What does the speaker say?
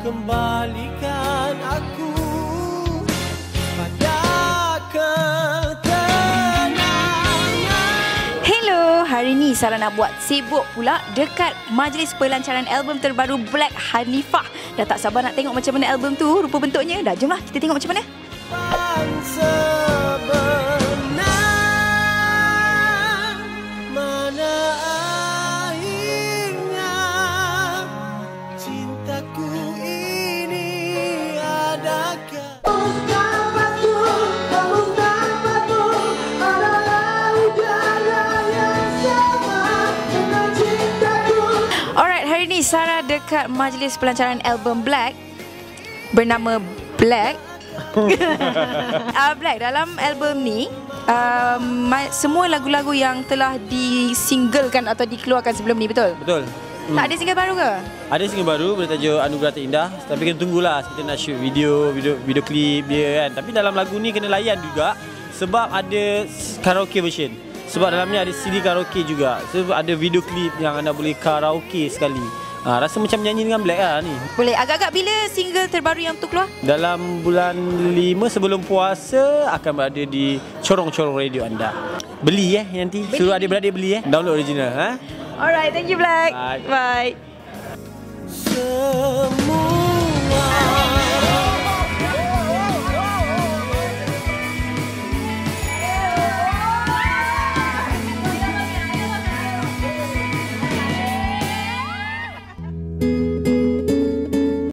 kembalikan aku pada ketenangan. Hello, hari ni Sarah nak buat sibuk pula dekat majlis pelancaran album terbaru Black Hanifah. Dah tak sabar nak tengok macam mana album tu, rupa bentuknya. Dah, jomlah kita tengok macam mana. Alright, hari ni Sarah dekat majlis pelancaran album Black bernama Black. Black dalam album ni semua lagu-lagu yang telah disinglekan atau dikeluarkan sebelum ni, betul? Betul. Tak ada single baru ke? Ada single baru bertajuk Anugerah Terindah. Tapi kena tunggulah, kita nak shoot video klip dia kan. Tapi dalam lagu ni kena layan juga sebab ada karaoke version. Sebab dalam ni ada CD karaoke juga. Sebab ada video klip yang anda boleh karaoke sekali. Rasa macam nyanyi dengan Black lah ni. Boleh. Agak-agak bila single terbaru yang tu keluar? Dalam bulan 5 sebelum puasa akan berada di corong-corong radio anda. Beli nanti. Beli. Suruh adik-beradik beli Download original Alright, thank you Black. Bye. Bye. Semua